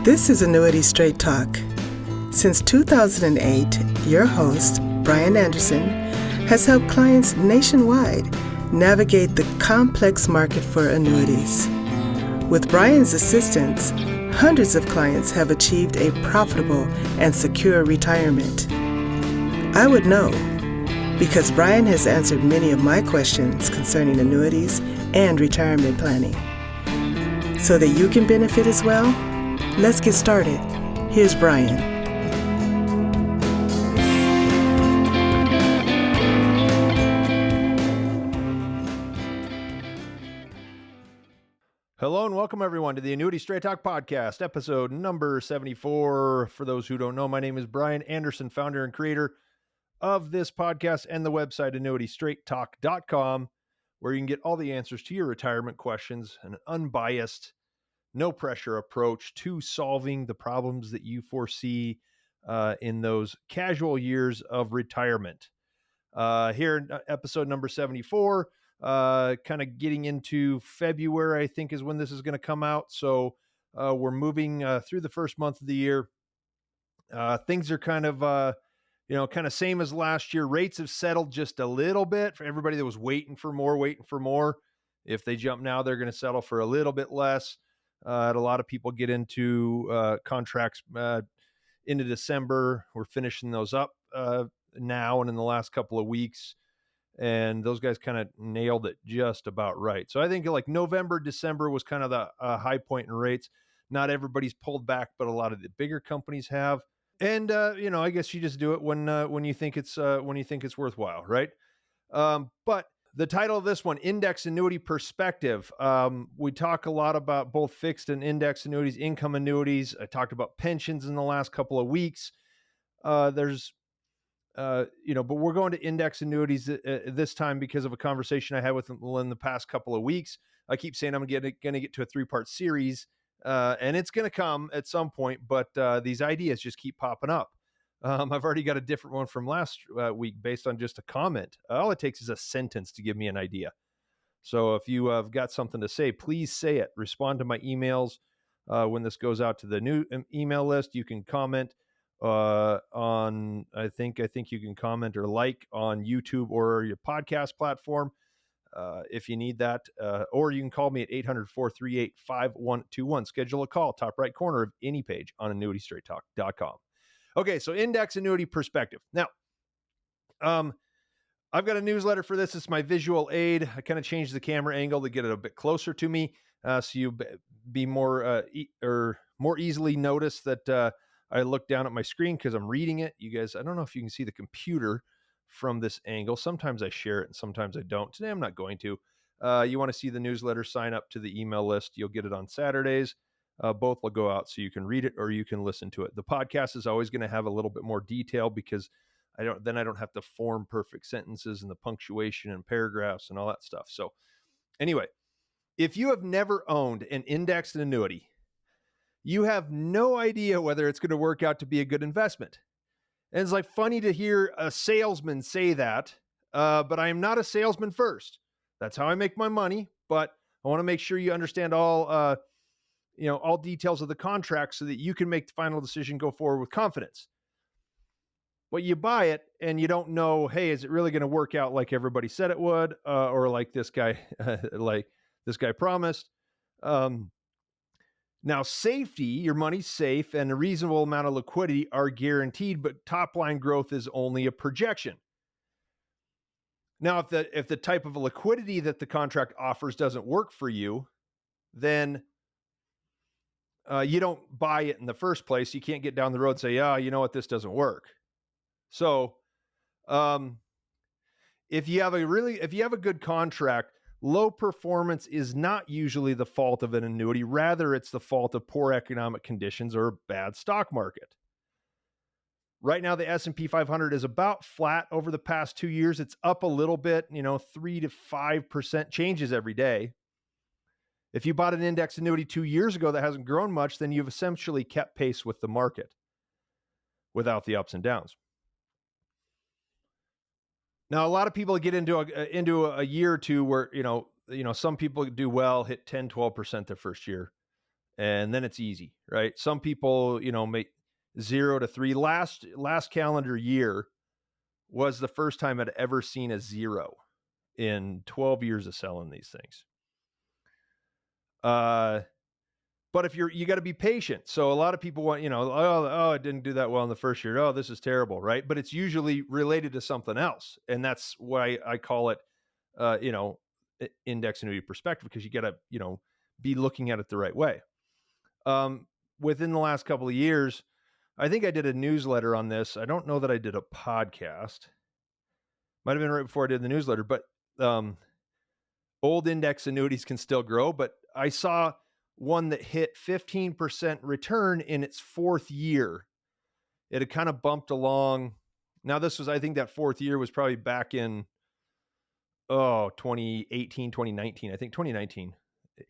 This is Annuity Straight Talk. Since 2008, your host, Brian Anderson, has helped clients nationwide navigate the complex market for annuities. With Brian's assistance, hundreds of clients have achieved a profitable and secure retirement. I would know, because Brian has answered many of my questions concerning annuities and retirement planning. So that you can benefit as well, let's get started. Here's Brian. Hello and welcome everyone to the Annuity Straight Talk podcast, episode number 74. For those who don't know, my name is Brian Anderson, founder and creator of this podcast and the website annuitystraighttalk.com, where you can get all the answers to your retirement questions and an unbiased, no pressure approach to solving the problems that you foresee in those casual years of retirement. Here in episode number 74, kind of getting into February, I think is when this is going to come out. So we're moving through the first month of the year. Things are kind of same as last year. Rates have settled just a little bit for everybody that was waiting for more. If they jump now, they're going to settle for a little bit less. A lot of people get into contracts into December. We're finishing those up now and in the last couple of weeks. And those guys kind of nailed it just about right. So I think like November, December was kind of the high point in rates. Not everybody's pulled back, but a lot of the bigger companies have. And I guess you just do it when you think it's worthwhile, right? But the title of this one, Index Annuity Perspective. We talk a lot about both fixed and index annuities, income annuities. I talked about pensions in the last couple of weeks. But we're going to index annuities this time because of a conversation I had with them in the past couple of weeks. I keep saying I'm going to get to a 3-part series, and it's going to come at some point, but these ideas just keep popping up. I've already got a different one from last week based on just a comment. All it takes is a sentence to give me an idea. So if you have got something to say, please say it. Respond to my emails when this goes out to the new email list. You can comment on, I think you can comment or like on YouTube or your podcast platform if you need that. Or you can call me at 800-438-5121. Schedule a call, top right corner of any page on annuitystraighttalk.com. Okay, so index annuity perspective. Now, I've got a newsletter for this. It's my visual aid. I kind of changed the camera angle to get it a bit closer to me, so you be more more easily notice that I look down at my screen because I'm reading it. You guys, I don't know if you can see the computer from this angle. Sometimes I share it and sometimes I don't. Today I'm not going to. You want to see the newsletter, sign up to the email list. You'll get it on Saturdays. Both will go out so you can read it or you can listen to it. The podcast is always going to have a little bit more detail because I don't have to form perfect sentences and the punctuation and paragraphs and all that stuff. So anyway, if you have never owned an indexed annuity, you have no idea whether it's going to work out to be a good investment. And it's like funny to hear a salesman say that, but I am not a salesman first. That's how I make my money, but I want to make sure you understand all details of the contract so that you can make the final decision, go forward with confidence. But you buy it and you don't know, hey, is it really going to work out like everybody said it would, or like this guy, promised? Now, safety, your money's safe, and a reasonable amount of liquidity are guaranteed, but top line growth is only a projection. Now, if the type of liquidity that the contract offers doesn't work for you, then you don't buy it in the first place. You can't get down the road and say, you know what, this doesn't work. So if you have a good contract, low performance is not usually the fault of an annuity. Rather, it's the fault of poor economic conditions or a bad stock market. Right now, the S&P 500 is about flat over the past 2 years. It's up a little bit, 3 to 5% changes every day. If you bought an index annuity 2 years ago that hasn't grown much, then you've essentially kept pace with the market without the ups and downs. Now, a lot of people get into a year or two where, some people do well, hit 10, 12% their first year. and then it's easy, right? Some people, make 0 to 3. Last calendar year was the first time I'd ever seen a 0 in 12 years of selling these things. But if you got to be patient. So a lot of people want, oh, it didn't do that well in the first year. Oh, this is terrible, right? But it's usually related to something else. And that's why I call it, index annuity perspective, because you got to, be looking at it the right way. Within the last couple of years, I think I did a newsletter on this. I don't know that I did a podcast. Might have been right before I did the newsletter, but old index annuities can still grow. But I saw one that hit 15% return in its fourth year. It had kind of bumped along. Now this was, I think that fourth year was probably back in 2018, 2019. I think 2019,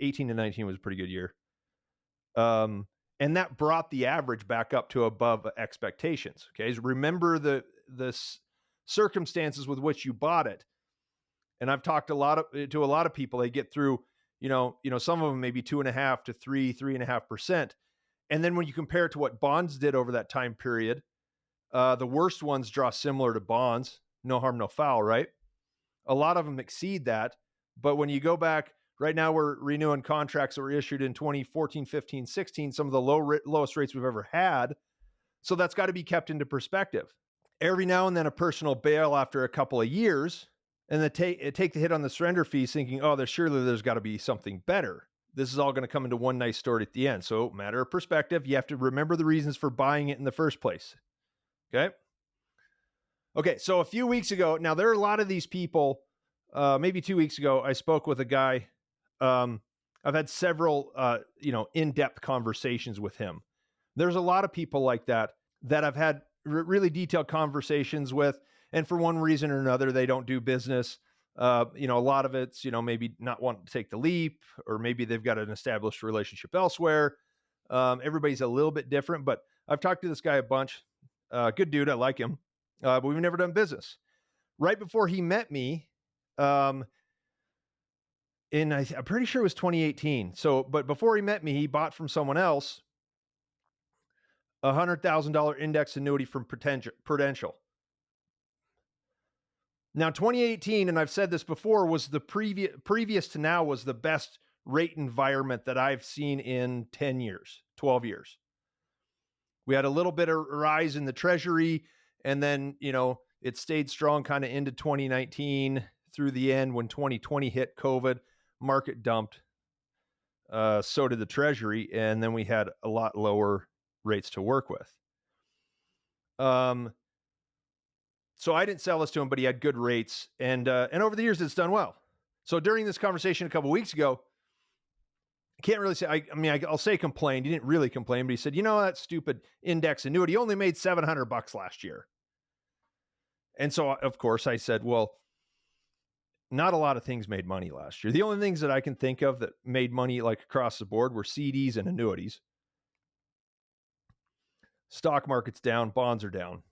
18 to 19 was a pretty good year. And that brought the average back up to above expectations. Okay. So remember the circumstances with which you bought it. And I've talked to a lot of people. They get through, some of them maybe 2.5 to 3.5%. And then when you compare it to what bonds did over that time period, the worst ones draw similar to bonds. No harm, no foul, right? A lot of them exceed that. But when you go back, right now we're renewing contracts that were issued in 2014, 15, 16, some of the lowest rates we've ever had. So that's got to be kept into perspective. Every now and then a person will bail after a couple of years and then take the hit on the surrender fees thinking, oh, there's got to be something better. This is all going to come into one nice story at the end. So matter of perspective, you have to remember the reasons for buying it in the first place. Okay. So a few weeks ago, now there are a lot of these people, maybe 2 weeks ago, I spoke with a guy. I've had several, in-depth conversations with him. There's a lot of people like that I've had really detailed conversations with. And for one reason or another, they don't do business. A lot of it's, maybe not wanting to take the leap, or maybe they've got an established relationship elsewhere. Everybody's a little bit different, but I've talked to this guy a bunch. Good dude. I like him. But we've never done business. Right before he met me, I'm pretty sure it was 2018. So, but before he met me, he bought from someone else a $100,000 index annuity from Prudential. Now, 2018, and I've said this before, was the previous to now was the best rate environment that I've seen in 10 years, 12 years. We had a little bit of rise in the treasury, and then, it stayed strong kind of into 2019 through the end. When 2020 hit, COVID, market dumped. So did the treasury, and then we had a lot lower rates to work with. So I didn't sell this to him, but he had good rates, and over the years it's done well. So during this conversation a couple of weeks ago, I can't really say. I'll say complained. He didn't really complain, but he said, that stupid index annuity only made $700 last year. And so, of course, I said, well, not a lot of things made money last year. The only things that I can think of that made money like across the board were CDs and annuities. Stock market's down, bonds are down.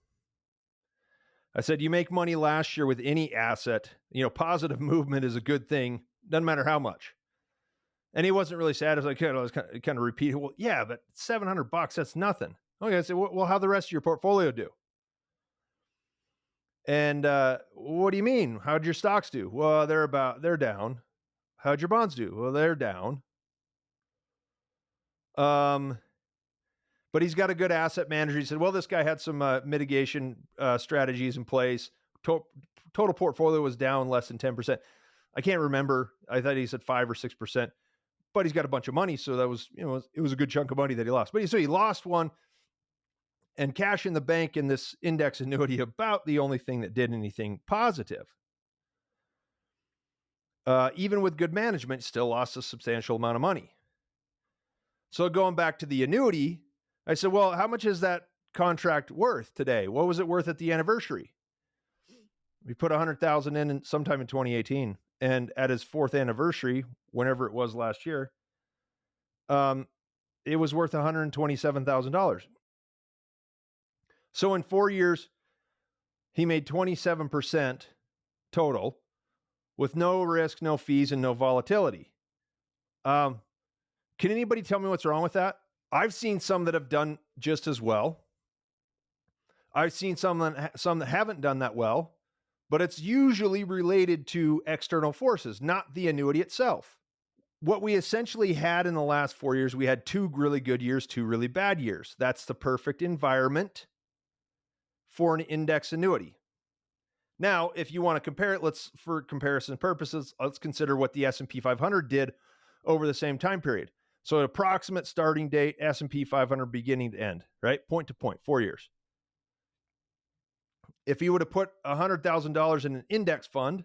I said, you make money last year with any asset, positive movement is a good thing. Doesn't matter how much. And he wasn't really sad. I was kind of repeating, well, yeah, but $700, that's nothing. Okay. I said, well, how'd the rest of your portfolio do? And what do you mean? How'd your stocks do? Well, they're down. How'd your bonds do? Well, they're down. But he's got a good asset manager. He said, well, this guy had some mitigation strategies in place. Total portfolio was down less than 10%. I can't remember. I thought he said 5 or 6%, but he's got a bunch of money. So that was, it was a good chunk of money that he lost. But he lost one, and cash in the bank in this index annuity, about the only thing that did anything positive. Even with good management, still lost a substantial amount of money. So going back to the annuity, I said, well, how much is that contract worth today? What was it worth at the anniversary? We put $100,000 in sometime in 2018, and at his 4th anniversary, whenever it was last year, it was worth $127,000. So in 4 years, he made 27% total with no risk, no fees, and no volatility. Can anybody tell me what's wrong with that? I've seen some that have done just as well. I've seen some that haven't done that well, but it's usually related to external forces, not the annuity itself. What we essentially had in the last 4 years, we had 2 really good years, 2 really bad years. That's the perfect environment for an index annuity. Now, if you want to compare it, for comparison purposes, let's consider what the S&P 500 did over the same time period. So an approximate starting date, S&P 500 beginning to end, right? Point to point, 4 years. If you would have put $100,000 in an index fund,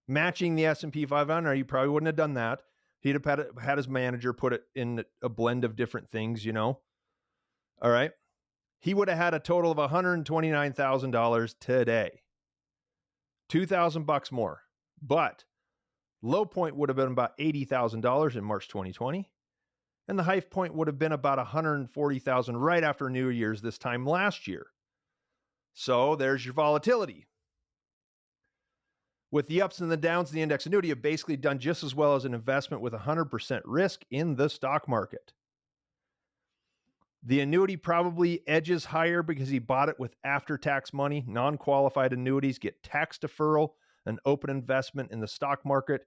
matching the S&P 500, you probably wouldn't have done that. He'd have had his manager put it in a blend of different things, All right. He would have had a total of $129,000 today. $2,000 more. But low point would have been about $80,000 in March 2020. And the high point would have been about $140,000 right after New Year's this time last year. So there's your volatility. With the ups and the downs, the index annuity have basically done just as well as an investment with 100% risk in the stock market. The annuity probably edges higher because he bought it with after-tax money. Non-qualified annuities get tax deferral, an open investment in the stock market.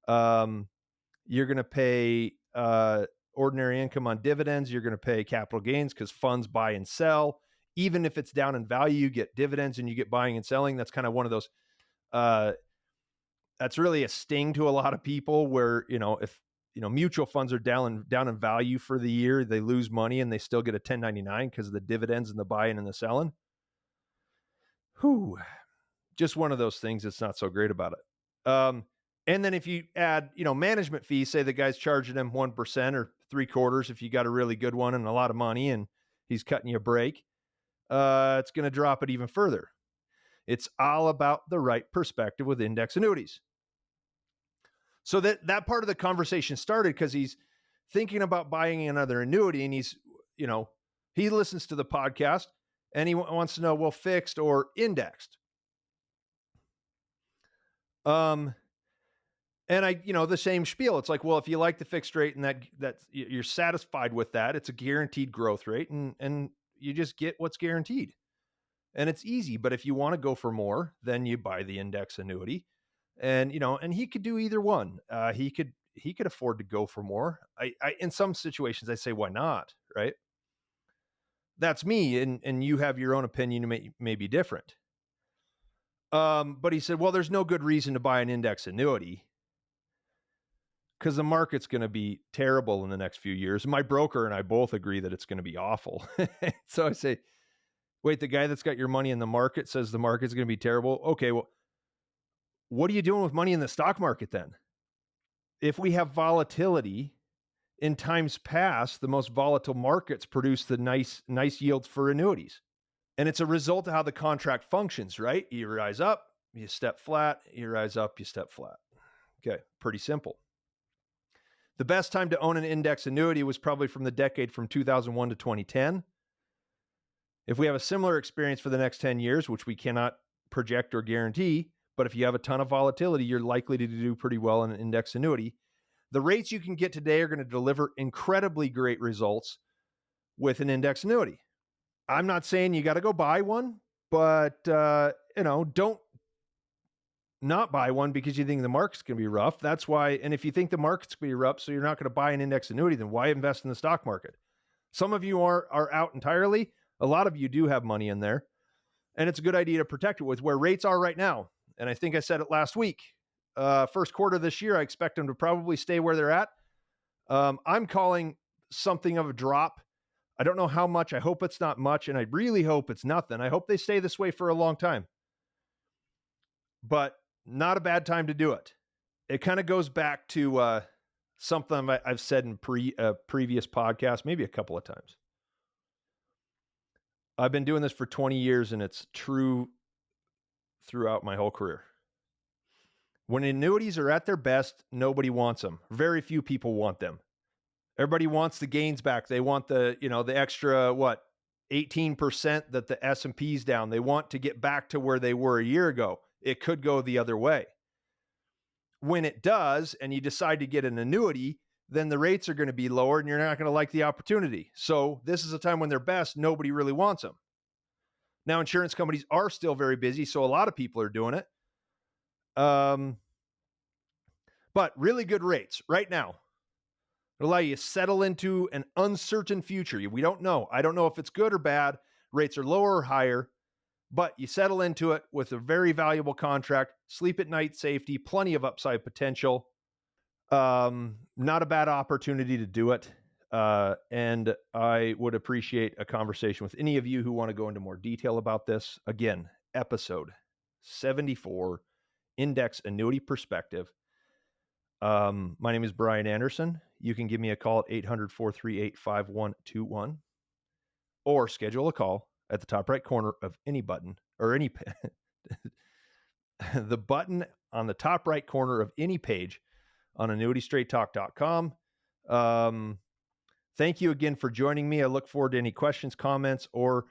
You're going to pay ordinary income on dividends. You're going to pay capital gains because funds buy and sell. Even if it's down in value, you get dividends and you get buying and selling. That's kind of one of those. That's really a sting to a lot of people where, if mutual funds are down in value for the year, they lose money and they still get a 1099 because of the dividends and the buying and the selling. Just one of those things that's not so great about it. And then if you add, management fees, say the guy's charging them 1% or 3/4 if you got a really good one and a lot of money and he's cutting you a break, it's going to drop it even further. It's all about the right perspective with index annuities. So that part of the conversation started because he's thinking about buying another annuity and he's, he listens to the podcast and he wants to know, well, fixed or indexed. And the same spiel. It's like, well, if you like the fixed rate and that you're satisfied with that, it's a guaranteed growth rate and you just get what's guaranteed. And it's easy, but if you want to go for more, then you buy the index annuity. And, and he could do either one. He could afford to go for more. I in some situations, I say, why not? Right. That's me. And you have your own opinion, may be different. But he said, well, there's no good reason to buy an index annuity because the market's going to be terrible in the next few years. My broker and I both agree that it's going to be awful. So I say, wait, the guy that's got your money in the market says the market's going to be terrible. Okay, well, what are you doing with money in the stock market then? If we have volatility in times past, the most volatile markets produce the nice yields for annuities. And it's a result of how the contract functions, right? You rise up, you step flat, you rise up, you step flat. Okay, pretty simple. The best time to own an index annuity was probably from the decade from 2001 to 2010. If we have a similar experience for the next 10 years, which we cannot project or guarantee, but if you have a ton of volatility, you're likely to do pretty well in an index annuity. The rates you can get today are going to deliver incredibly great results with an index annuity. I'm not saying you got to go buy one, but, don't not buy one because you think the market's going to be rough. That's why. And if you think the market's going to be rough, so you're not going to buy an index annuity, then why invest in the stock market? Some of you are out entirely. A lot of you do have money in there, and it's a good idea to protect it with where rates are right now. And I think I said it last week. First quarter this year, I expect them to probably stay where they're at. I'm calling something of a drop. I don't know how much. I hope it's not much, and I really hope it's nothing. I hope they stay this way for a long time. But not a bad time to do it. It kind of goes back to something I've said in previous podcasts, maybe a couple of times. I've been doing this for 20 years, and it's true throughout my whole career. When annuities are at their best, nobody wants them. Very few people want them. Everybody wants the gains back. They want the extra, 18% that the S&P's down. They want to get back to where they were a year ago. It could go the other way. When it does, and you decide to get an annuity, then the rates are going to be lower and you're not going to like the opportunity. So this is a time when they're best. Nobody really wants them. Now, insurance companies are still very busy, so a lot of people are doing it. But really good rates right now. It'll allow you to settle into an uncertain future. We don't know. I don't know if it's good or bad. Rates are lower or higher, but you settle into it with a very valuable contract, sleep at night safety, plenty of upside potential. Not a bad opportunity to do it. And I would appreciate a conversation with any of you who want to go into more detail about this. Again, episode 74, Index Annuity Perspective. My name is Brian Anderson. You can give me a call at 800-438-5121 or schedule a call at the top right corner of any button or any the button on the top right corner of any page on AnnuityStraightTalk.com. Thank you again for joining me. I look forward to any questions, comments, or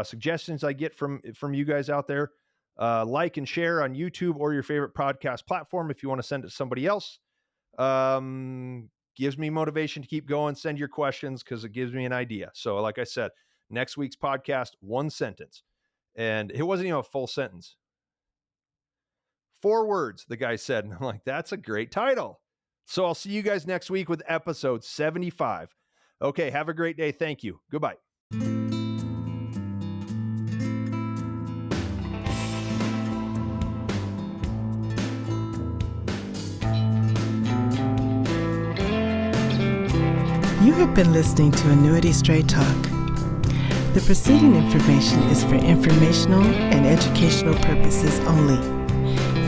suggestions I get from you guys out there. Like and share on YouTube or your favorite podcast platform if you want to send it to somebody else. Gives me motivation to keep going. Send your questions because it gives me an idea. So like I said, next week's podcast, 1 sentence. And it wasn't even a full sentence. 4 words, the guy said. And I'm like, that's a great title. So I'll see you guys next week with episode 75. Okay, have a great day. Thank you. Goodbye. You have been listening to Annuity Straight Talk. The preceding information is for informational and educational purposes only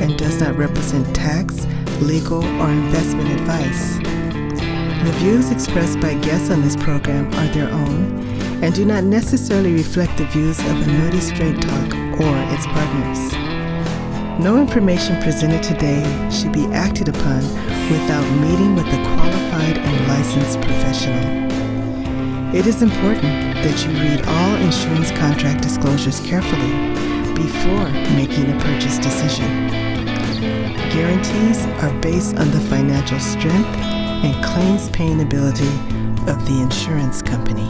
and does not represent tax, legal, or investment advice. The views expressed by guests on this program are their own and do not necessarily reflect the views of Annuity Straight Talk or its partners. No information presented today should be acted upon without meeting with a qualified and licensed professional. It is important that you read all insurance contract disclosures carefully before making a purchase decision. Guarantees are based on the financial strength and claims paying ability of the insurance company.